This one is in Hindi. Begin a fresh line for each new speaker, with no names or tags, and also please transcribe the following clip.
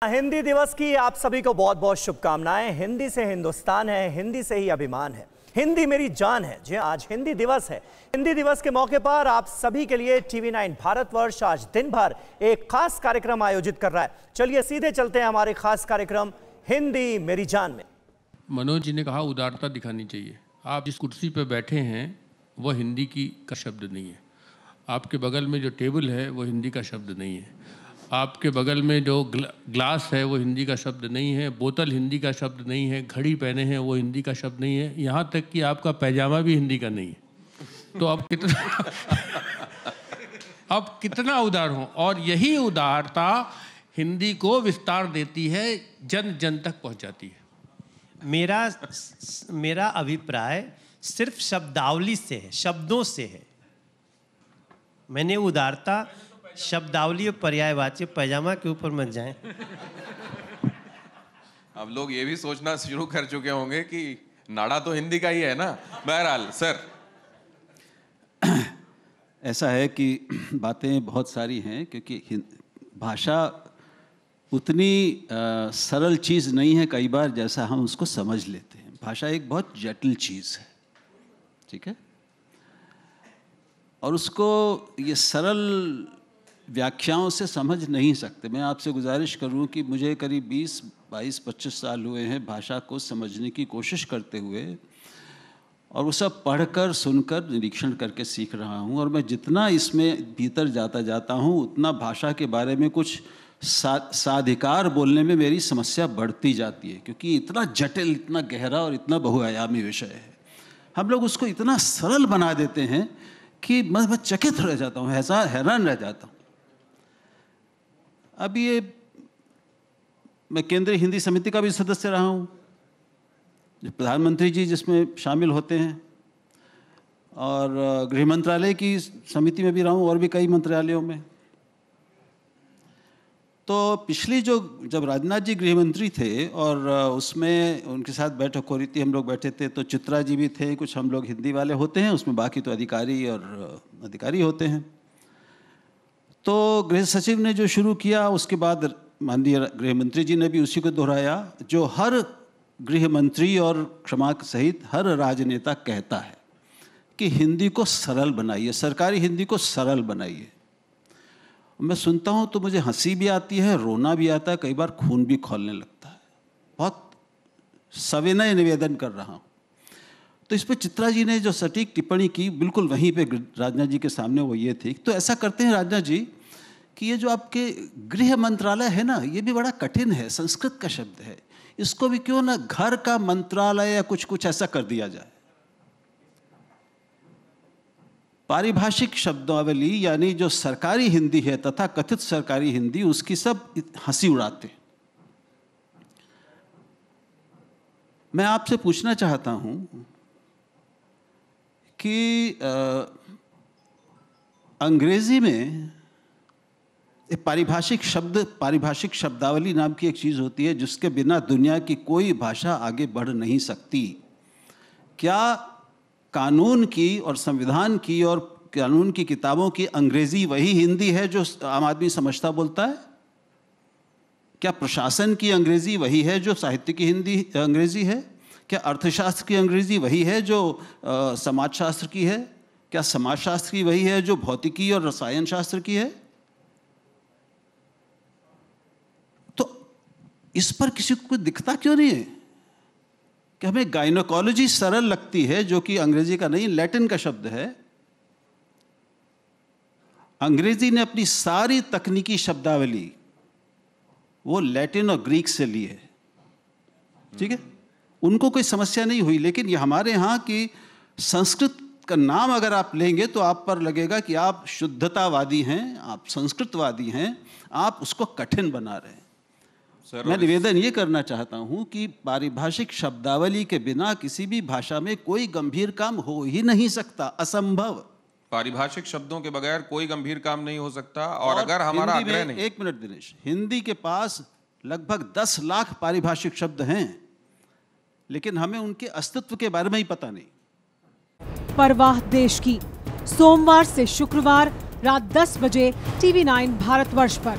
हिंदी दिवस की आप सभी को बहुत बहुत शुभकामनाएं। हिंदी से हिंदुस्तान है, हिंदी से ही अभिमान है, हिंदी मेरी जान है। जी आज हिंदी दिवस है। हिंदी दिवस के मौके पर आप सभी के लिए TV9 भारतवर्ष आज दिन भर एक खास कार्यक्रम आयोजित कर रहा है। चलिए सीधे चलते हैं हमारे खास कार्यक्रम हिंदी मेरी जान में।
मनोज जी ने कहा उदारता दिखानी चाहिए। आप जिस कुर्सी पर बैठे हैं वह हिंदी का शब्द नहीं है। आपके बगल में जो टेबल है वो हिंदी का शब्द नहीं है। आपके बगल में जो ग्लास है वो हिंदी का शब्द नहीं है। बोतल हिंदी का शब्द नहीं है। घड़ी पहने हैं वो हिंदी का शब्द नहीं है। यहाँ तक कि आपका पैजामा भी हिंदी का नहीं है। तो अब कितना उदार हो। और यही उदारता हिंदी को विस्तार देती है, जन जन तक पहुँचाती है।
मेरा अभिप्राय सिर्फ शब्दावली से है, शब्दों से है। मैंने उदारता शब्दावली और पर्यायवाची, पैजामा के ऊपर मत जाएं।
अब लोग ये भी सोचना शुरू कर चुके होंगे कि नाड़ा तो हिंदी का ही है ना। बहरहाल सर,
ऐसा है कि बातें बहुत सारी हैं, क्योंकि भाषा उतनी सरल चीज़ नहीं है कई बार जैसा हम उसको समझ लेते हैं। भाषा एक बहुत जटिल चीज़ है, ठीक है, और उसको ये सरल व्याख्याओं से समझ नहीं सकते। मैं आपसे गुजारिश करूं कि मुझे करीब 20, 22, 25 साल हुए हैं भाषा को समझने की कोशिश करते हुए, और वो सब पढ़कर, सुनकर, निरीक्षण करके सीख रहा हूं। और मैं जितना इसमें भीतर जाता हूं उतना भाषा के बारे में कुछ साधिकार बोलने में मेरी समस्या बढ़ती जाती है, क्योंकि इतना जटिल, इतना गहरा और इतना बहुआयामी विषय है। हम लोग उसको इतना सरल बना देते हैं कि मैं चकित रह जाता हूँ, हैरान रह जाता हूँ। अब ये मैं केंद्रीय हिंदी समिति का भी सदस्य रहा हूँ, प्रधानमंत्री जी जिसमें शामिल होते हैं, और गृह मंत्रालय की समिति में भी रहा हूँ, और भी कई मंत्रालयों में। तो पिछली जब राजनाथ जी गृह मंत्री थे और उसमें उनके साथ बैठक हो रही थी, हम लोग बैठे थे, तो चित्रा जी भी थे, कुछ हम लोग हिंदी वाले होते हैं उसमें, बाकी तो अधिकारी होते हैं। तो गृह सचिव ने जो शुरू किया, उसके बाद माननीय गृह मंत्री जी ने भी उसी को दोहराया, जो हर गृह मंत्री और क्षमा सहित हर राजनेता कहता है कि हिंदी को सरल बनाइए, सरकारी हिंदी को सरल बनाइए। मैं सुनता हूँ तो मुझे हंसी भी आती है, रोना भी आता है, कई बार खून भी खौलने लगता है। बहुत सविनय निवेदन कर रहा हूँ। तो इस पर चित्रा जी ने जो सटीक टिप्पणी की, बिल्कुल वहीं पे राजनाथ जी के सामने, वो ये थी। तो ऐसा करते हैं राजनाथ जी कि ये जो आपके गृह मंत्रालय है ना, ये भी बड़ा कठिन है, संस्कृत का शब्द है, इसको भी क्यों ना घर का मंत्रालय या कुछ ऐसा कर दिया जाए। पारिभाषिक शब्दावली यानी जो सरकारी हिंदी है, तथा कथित सरकारी हिंदी, उसकी सब हंसी उड़ाते हैं। मैं आपसे पूछना चाहता हूं कि अंग्रेजी में पारिभाषिक शब्दावली नाम की एक चीज़ होती है, जिसके बिना दुनिया की कोई भाषा आगे बढ़ नहीं सकती। क्या कानून की और संविधान की और कानून की किताबों की अंग्रेजी वही हिंदी है जो आम आदमी समझता बोलता है? क्या प्रशासन की अंग्रेजी वही है जो साहित्य की हिंदी अंग्रेजी है? क्या अर्थशास्त्र की अंग्रेजी वही है जो समाजशास्त्र की है? क्या समाजशास्त्र की वही है जो भौतिकी और रसायन शास्त्र की है? तो इस पर किसी को दिखता क्यों नहीं है कि हमें गायनोकोलॉजी सरल लगती है, जो कि अंग्रेजी का नहीं, लैटिन का शब्द है। अंग्रेजी ने अपनी सारी तकनीकी शब्दावली वो लैटिन और ग्रीक से ली है, ठीक है, उनको कोई समस्या नहीं हुई। लेकिन ये हमारे यहाँ की संस्कृत का नाम अगर आप लेंगे तो आप पर लगेगा कि आप शुद्धतावादी हैं, आप संस्कृतवादी हैं, आप उसको कठिन बना रहे हैं। मैं निवेदन ये करना चाहता हूं कि पारिभाषिक शब्दावली के बिना किसी भी भाषा में कोई गंभीर काम हो ही नहीं सकता, असंभव।
पारिभाषिक शब्दों के बगैर कोई गंभीर काम नहीं हो सकता। और अगर हमारा आग्रह नहीं,
एक मिनट दिनेश, हिंदी के पास लगभग 10 लाख पारिभाषिक शब्द हैं, लेकिन हमें उनके अस्तित्व के बारे में ही पता नहीं।
परवाह देश की, सोमवार से शुक्रवार रात 10 बजे TV9 भारतवर्ष पर।